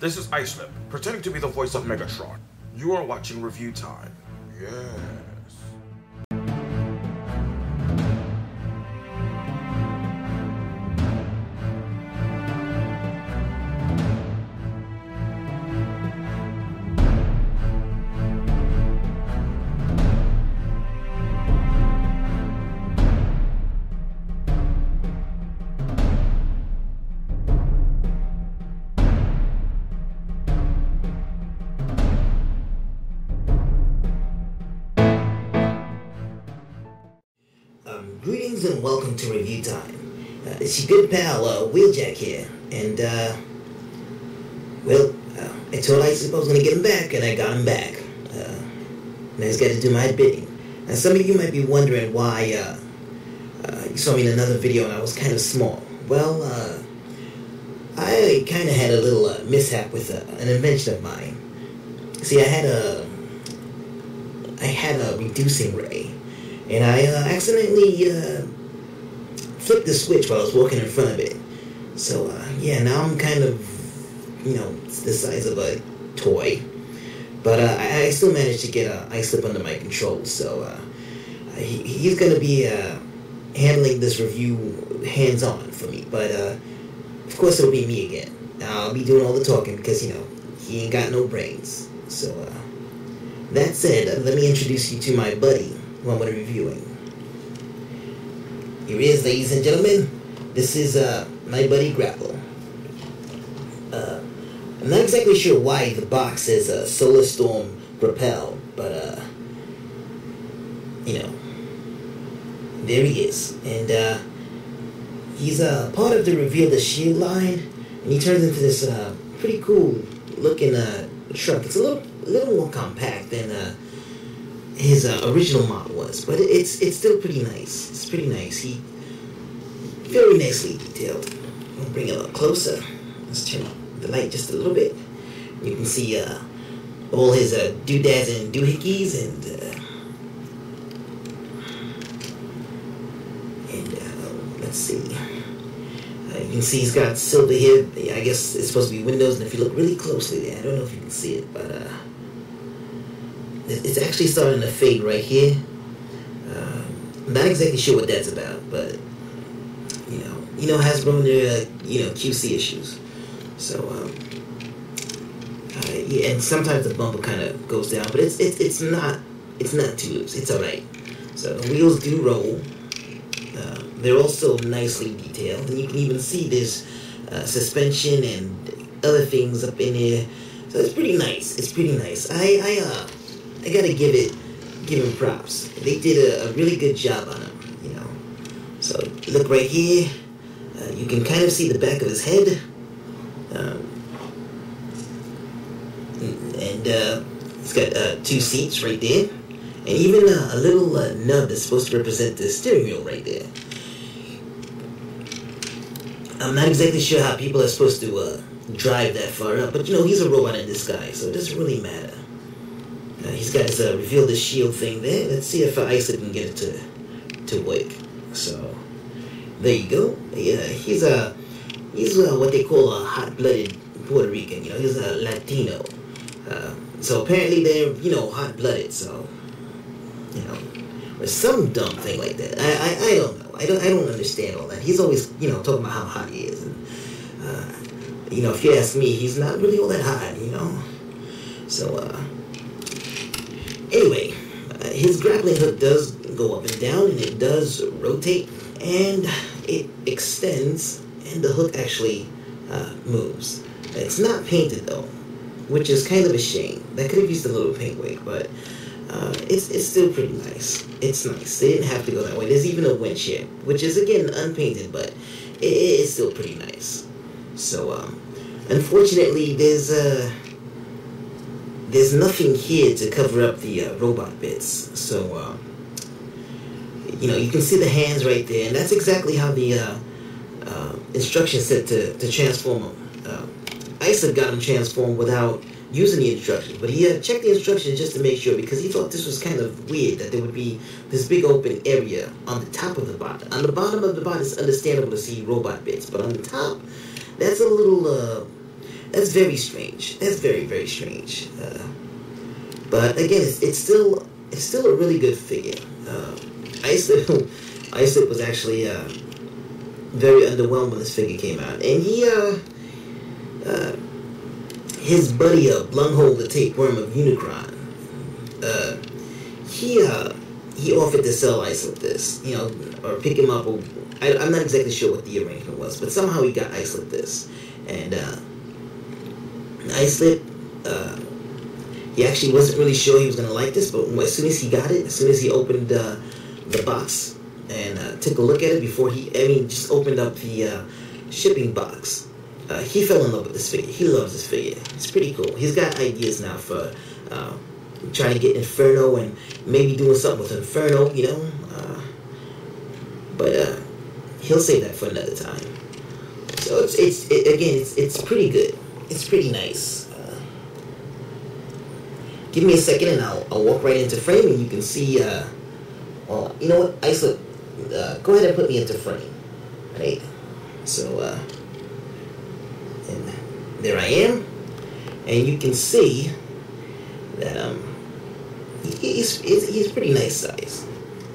This is Icelip, pretending to be the voice of Megatron. You are watching Review Time. Yes. Greetings and welcome to Review Time. It's your good pal, Wheeljack here, and, I told Icelip I was gonna get him back, and I got him back. Now he's got to do my bidding. Now some of you might be wondering why, you saw me in another video and I was kind of small. Well, I kind of had a little mishap with an invention of mine. See, I had a reducing ray. And I accidentally flipped the switch while I was walking in front of it. So, now I'm kind of, the size of a toy. But I still managed to get Icelip under my control. So, he's going to be handling this review hands-on for me. But, of course, it'll be me again. I'll be doing all the talking because, he ain't got no brains. So, that said, let me introduce you to my buddy who I'm going to be reviewing. Here he is, ladies and gentlemen. This is my buddy Grappel. I'm not exactly sure why the box says Solar Storm Grappel, but there he is. And he's part of the Reveal the Shield line, and he turns into this pretty cool looking truck. It's a little more compact than his original model was, but it's still pretty nice. It's pretty nice. He very nicely detailed. I'll bring it a little closer. Let's turn the light just a little bit. You can see all his doodads and doohickeys, and let's see. You can see he's got silver here. I guess it's supposed to be windows, and if you look really closely there, I don't know if you can see it, but it's actually starting to fade right here. I'm not exactly sure what that's about, but Hasbro and their QC issues. So and sometimes the bumper kind of goes down, but it's not too loose. It's all right. So the wheels do roll. They're also nicely detailed, and you can even see there's suspension and other things up in here. So it's pretty nice. It's pretty nice. I gotta give him props. They did a really good job on him, So look right here. You can kind of see the back of his head. And he's got 2 seats right there. And even a little nub that's supposed to represent the steering wheel right there. I'm not exactly sure how people are supposed to drive that far up, but he's a robot in disguise, so it doesn't really matter. He's got his Reveal the Shield thing there. Let's see if Icelip can get it to work. So there you go. Yeah, he's what they call a hot-blooded Puerto Rican. He's a Latino. So apparently they're hot-blooded. So or some dumb thing like that. I don't know. I don't understand all that. He's always talking about how hot he is, and if you ask me, he's not really all that hot. So anyway, his grappling hook does go up and down, and it does rotate, and it extends, and the hook actually moves. It's not painted though, which is kind of a shame. That could have used a little paint work, but it's still pretty nice. It's nice. They didn't have to go that way. There's even a winch here, which is again unpainted, but it is still pretty nice. So unfortunately, there's nothing here to cover up the robot bits. So you can see the hands right there, and that's exactly how the instructions said to transform them. Icelip got him transformed without using the instructions, but he checked the instructions just to make sure, because he thought this was kind of weird that there would be this big open area on the top of the bot. On the bottom of the bot, it's understandable to see robot bits, but on the top, that's a little That's very strange. That's very, very strange. But again, it's still a really good figure. Islip was actually very underwhelmed when this figure came out, and his buddy Blunghole the Tapeworm of Unicron, he offered to sell Islip this, or pick him up. I'm not exactly sure what the arrangement was, but somehow he got Islip this, and Islip, he actually wasn't really sure he was going to like this, but as soon as he got it, as soon as he opened the box and took a look at it just opened up the shipping box, he fell in love with this figure. He loves this figure. It's pretty cool. He's got ideas now for trying to get Inferno and maybe doing something with Inferno, but he'll save that for another time. So it's pretty good. It's pretty nice. Give me a second and I'll walk right into frame and you can see, well, you know what, Islip, go ahead and put me into frame, right? So, and there I am, and you can see that, he's pretty nice size.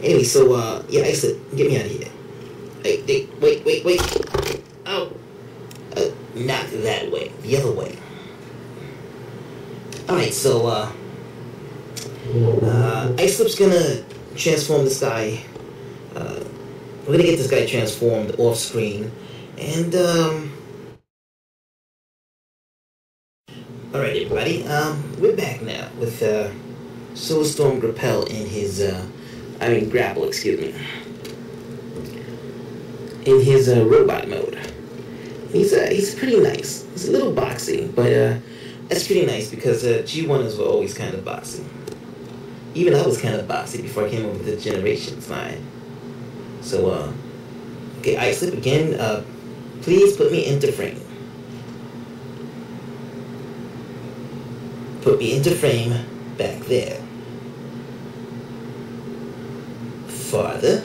Anyway, so, yeah, Islip, get me out of here. Hey, wait. Oh, not that way, the other way. Alright, so, Islip's gonna transform this guy. We're gonna get this guy transformed off screen. And, alright, everybody. We're back now with, Soulstorm Grappel in his, Grapple, excuse me. In his, robot mode. He's pretty nice. He's a little boxy, but, that's pretty nice because, G1s were always kind of boxy. Even I was kind of boxy before I came over to the Generations line. So, okay, Islip again, please put me into frame. Put me into frame back there. Farther.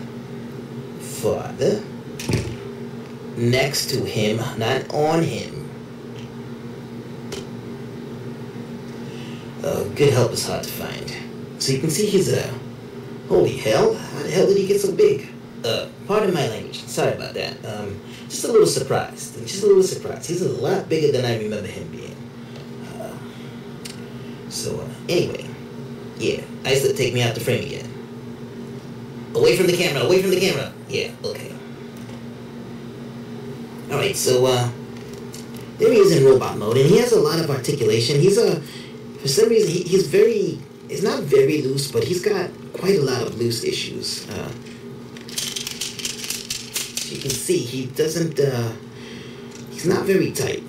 Next to him, not on him. Good help is hard to find. So you can see his, holy hell, how the hell did he get so big? Pardon my language, sorry about that. Just a little surprised. He's a lot bigger than I remember him being. Anyway, yeah, Islip, take me out the frame again. Away from the camera, yeah, okay. Alright, so, there he is in robot mode, and he has a lot of articulation. For some reason, he's not very loose, but he's got quite a lot of loose issues. You can see he doesn't, he's not very tight.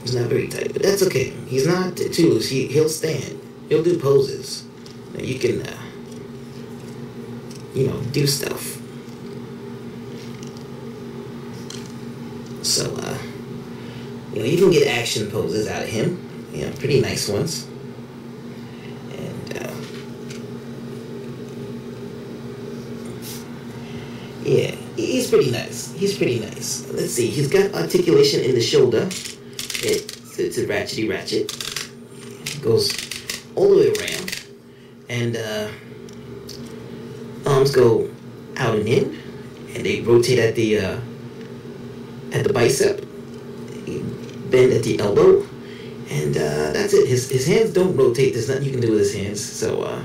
But that's okay. He's not too loose. He'll stand. He'll do poses. You can, do stuff. So, you can get action poses out of him. Pretty nice ones. Yeah, he's pretty nice. Let's see, he's got articulation in the shoulder. It's a ratchety ratchet. Goes all the way around. And arms go out and in. And they rotate at the bicep. Bend at the elbow. And that's it. His hands don't rotate. There's nothing you can do with his hands. So,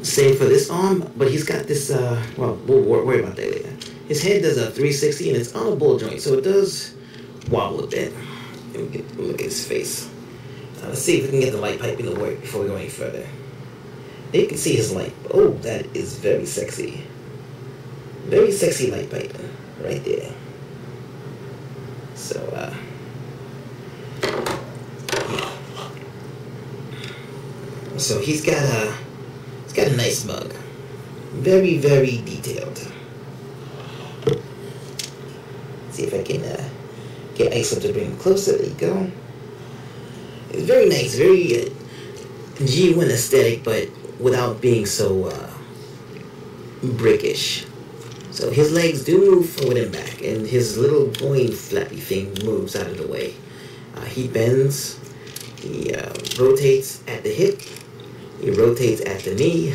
same for this arm, but he's got this, well, we'll worry about that later. His head does a 360, and it's on a ball joint, so it does wobble a bit. And we can look at his face. Let's see if we can get the light piping to work before we go any further. There you can see his light. Oh, that is very sexy. Very sexy light piping, right there. So, so he's got a nice mug. Very, very detailed. See if I can get Islip to bring him closer. There you go. It's very nice, very G1 aesthetic, but without being so brickish. So his legs do move forward and back, and his little going flappy thing moves out of the way. He bends, he rotates at the hip, he rotates at the knee,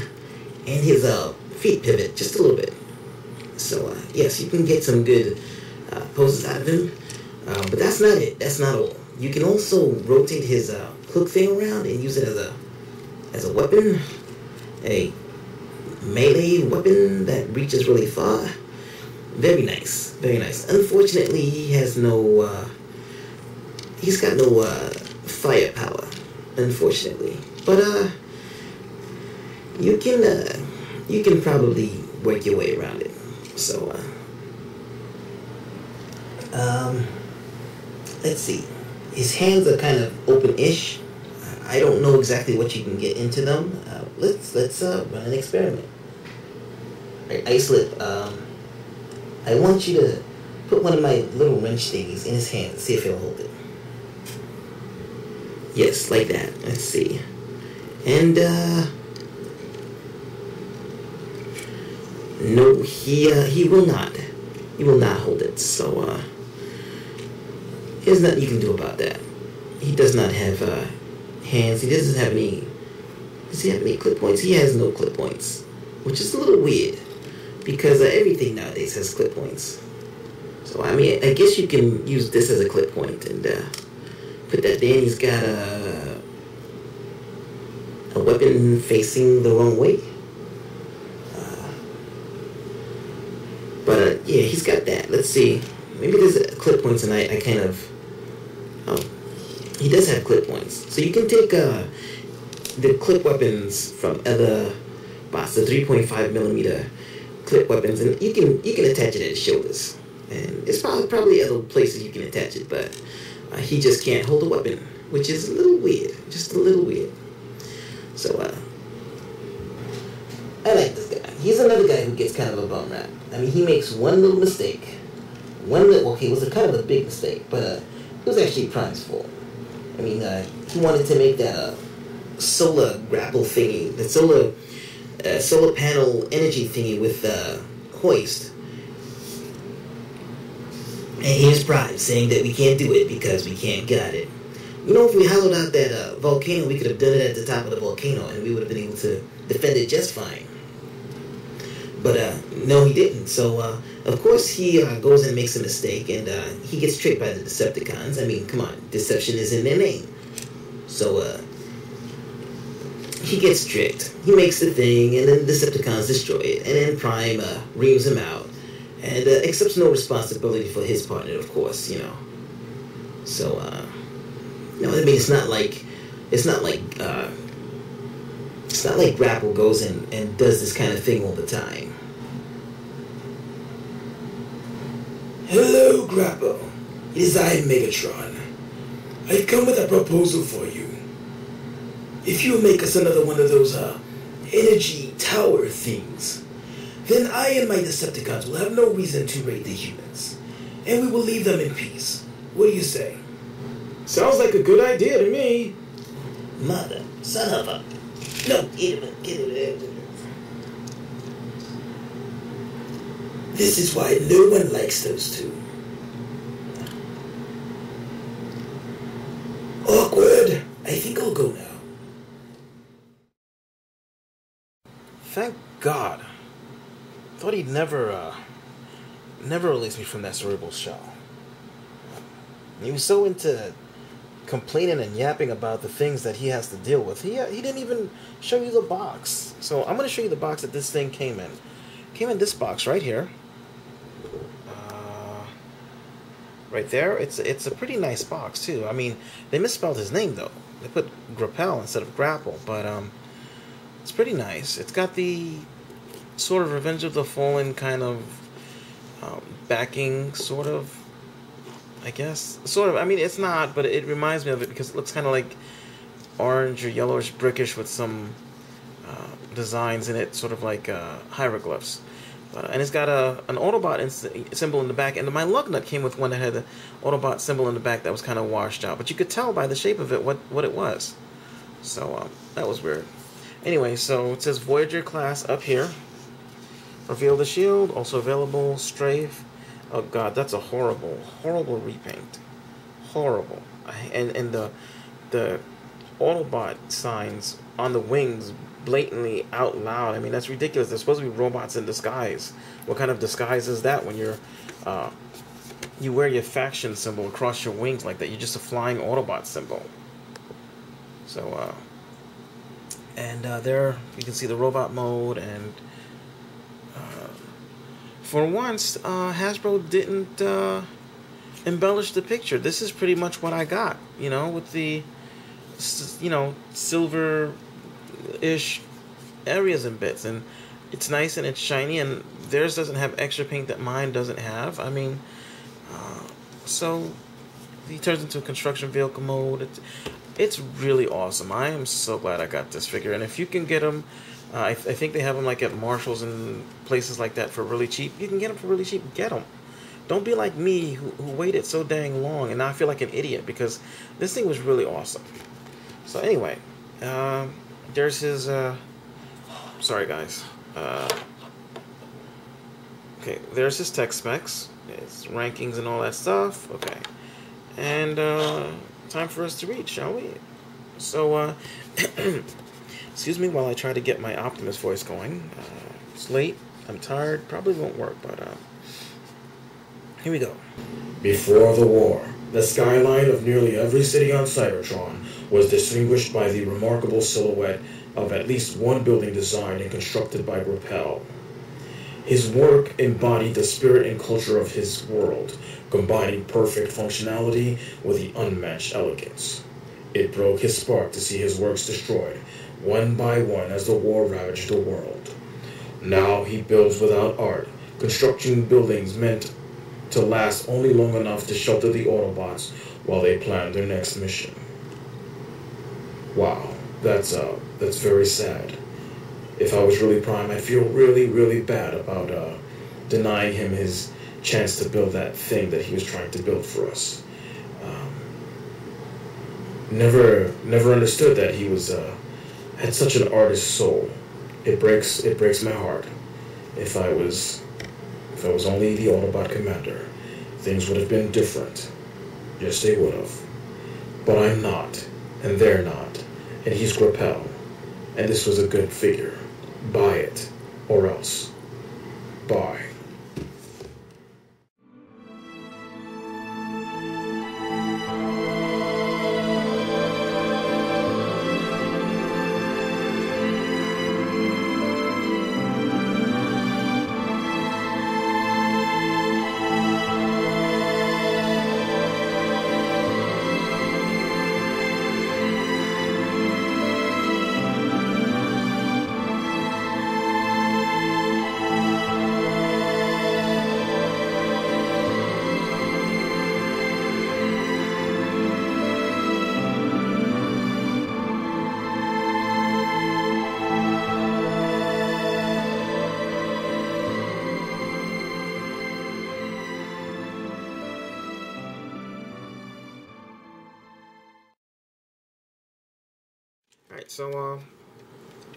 and his feet pivot just a little bit. So yes, you can get some good poses out of him, but that's not it. That's not all. You can also rotate his hook thing around and use it as a weapon, a melee weapon that reaches really far. Very nice, very nice. Unfortunately, he has no, he's got no firepower, unfortunately. But you can probably work your way around it. So let's see. His hands are kind of open-ish. I don't know exactly what you can get into them. Let's run an experiment. Right, Islip. I want you to put one of my little wrench thingies in his hand and see if he'll hold it. Yes, like that. Let's see. And no, he will not. He will not hold it. So there's nothing you can do about that. He does not have hands. He doesn't have any. Does he have any clip points? He has no clip points, which is a little weird because everything nowadays has clip points. So I mean, I guess you can use this as a clip point and put that there. He's got a weapon facing the wrong way. But yeah, he's got that. Let's see. Maybe there's clip points, and I kind of. Oh, he does have clip points. So you can take the clip weapons from other bots, the 3.5mm clip weapons, and you can attach it at his shoulders. And it's probably other places you can attach it, but he just can't hold a weapon, which is a little weird, just a little weird. So I like this guy. He's another guy who gets kind of a bum rap. I mean, he makes one little mistake. Okay, it was a kind of a big mistake, but it was actually Prime's fault. I mean, he wanted to make that solar grapple thingy, the solar panel energy thingy with hoist. And here's Prime saying that we can't do it because we can't got it. You know, if we hollowed out that volcano, we could have done it at the top of the volcano, and we would have been able to defend it just fine. But no, he didn't. So of course he goes and makes a mistake, and he gets tricked by the Decepticons. I mean, come on, deception is in their name. So he gets tricked. He makes the thing, and then the Decepticons destroy it, and then Prime reams him out, and accepts no responsibility for his partner, of course, you know. So no, I mean, it's not like Grappel goes and does this kind of thing all the time. Hello, Grappel. It is I, Megatron. I've come with a proposal for you. If you make us another one of those energy tower things, then I and my Decepticons will have no reason to raid the humans, and we will leave them in peace. What do you say? Sounds like a good idea to me. Mother, son of a... No, get it. This is why no one likes those two. Awkward. I think I'll go now. Thank God. Thought he'd never release me from that cerebral shell. He was so into complaining and yapping about the things that he has to deal with. He didn't even show you the box. So I'm going to show you the box that this thing came in. It came in this box right here. Right there. It's a pretty nice box too. I mean, they misspelled his name though. They put Grappel instead of Grapple, but it's pretty nice. It's got the sort of Revenge of the Fallen kind of backing, sort of. I guess. Sort of. I mean, it's not, but it reminds me of it because it looks kind of like orange or yellowish brickish with some designs in it, sort of like hieroglyphs. And it's got an Autobot symbol in the back. And my lug nut came with one that had the Autobot symbol in the back that was kind of washed out. But you could tell by the shape of it what it was. So that was weird. Anyway, so it says Voyager class up here. Reveal the shield. Also available. Strafe. Oh god, that's a horrible, horrible repaint. Horrible. and the Autobot signs on the wings blatantly out loud. I mean, that's ridiculous. They're supposed to be robots in disguise. What kind of disguise is that when you're you wear your faction symbol across your wings like that? You're just a flying Autobot symbol. So and there you can see the robot mode, and for once Hasbro didn't embellish the picture. This is pretty much what I got, you know, with the, you know, silver-ish areas and bits, and it's nice and it's shiny, and theirs doesn't have extra paint that mine doesn't have. I mean, so he turns into a construction vehicle mode. It's really awesome. I am so glad I got this figure, and if you can get them, I think they have them like at Marshalls and places like that for really cheap. You can get them for really cheap. Get them. Don't be like me who waited so dang long, and now I feel like an idiot because this thing was really awesome. So anyway, there's his, sorry guys. Okay, there's his tech specs, his rankings and all that stuff. Okay, and time for us to read, shall we? So, excuse me while I try to get my Optimus voice going. It's late, I'm tired, probably won't work, but here we go. Before the war, the skyline of nearly every city on Cybertron was distinguished by the remarkable silhouette of at least one building designed and constructed by Grappel. His work embodied the spirit and culture of his world, combining perfect functionality with the unmatched elegance. It broke his spark to see his works destroyed, one by one as the war ravaged the world. Now he builds without art, constructing buildings meant to last only long enough to shelter the Autobots while they plan their next mission. Wow, that's very sad. If I was really Prime, I'd feel really, really bad about denying him his chance to build that thing that he was trying to build for us. Never understood that he was had such an artist's soul. It breaks my heart. If I was only the Autobot commander, things would have been different. Yes, they would have. But I'm not, and they're not, and he's Grappel, and this was a good figure. Buy it, or else. Buy. Alright, so,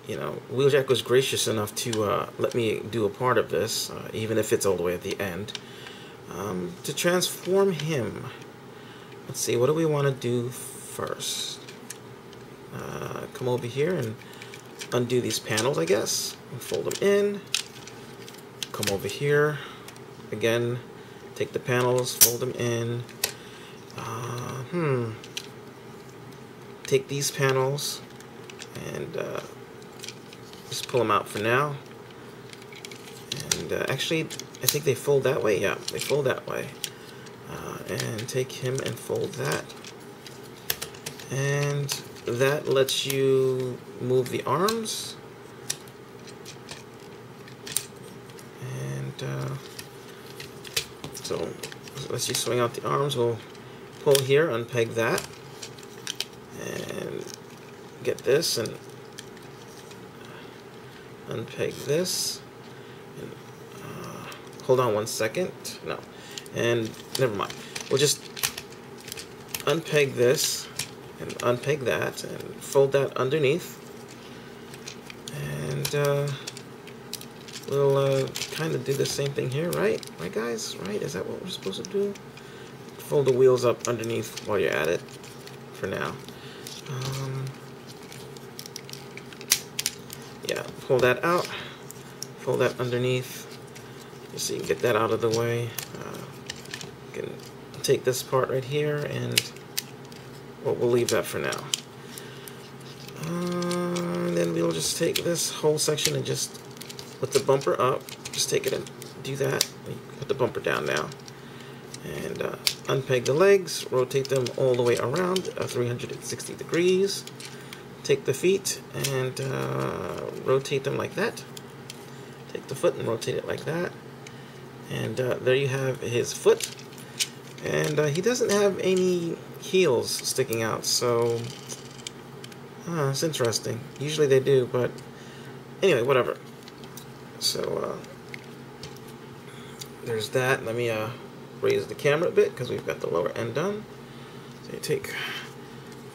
you know, Wheeljack was gracious enough to let me do a part of this, even if it's all the way at the end, to transform him. Let's see, what do we want to do first? Come over here and undo these panels, I guess, and fold them in. Come over here, again, take the panels, fold them in. Take these panels and just pull them out for now. And actually, I think they fold that way. Yeah, they fold that way. And take him and fold that. And that lets you move the arms. And so lets you swing out the arms. We'll pull here, unpeg that, and get this, and unpeg this, and hold on one second, no, and never mind, we'll just unpeg this, and unpeg that, and fold that underneath, and we'll kind of do the same thing here, right guys, right, is that what we're supposed to do? fold the wheels up underneath while you're at it for now. Yeah, pull that out, fold that underneath, just so you can get that out of the way. You can take this part right here, and well, we'll leave that for now. And then we'll just take this whole section and just put the bumper up. Just take it and do that. Put the bumper down now. And unpeg the legs, rotate them all the way around 360 degrees. Take the feet and rotate them like that. Take the foot and rotate it like that. And there you have his foot. And he doesn't have any heels sticking out, so it's interesting. Usually they do, but anyway, whatever. So there's that. Let me raise the camera a bit because we've got the lower end done. So you take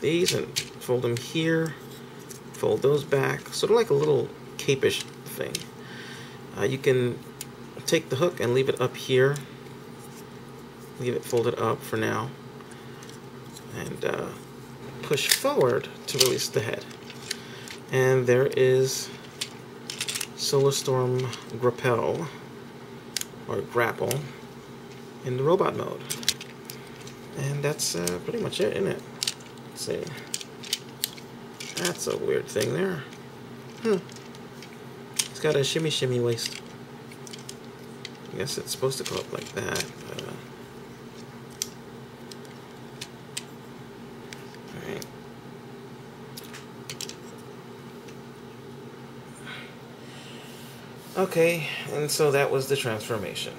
these and fold them here, fold those back, sort of like a little cape-ish thing. You can take the hook and leave it up here. Leave it folded up for now, and push forward to release the head. And there is Solar Storm Grappel, or Grapple, in the robot mode. And that's pretty much it, isn't it? Let's see. That's a weird thing there. It's got a shimmy waist. I guess it's supposed to go up like that. But, alright. Okay, and so that was the transformation.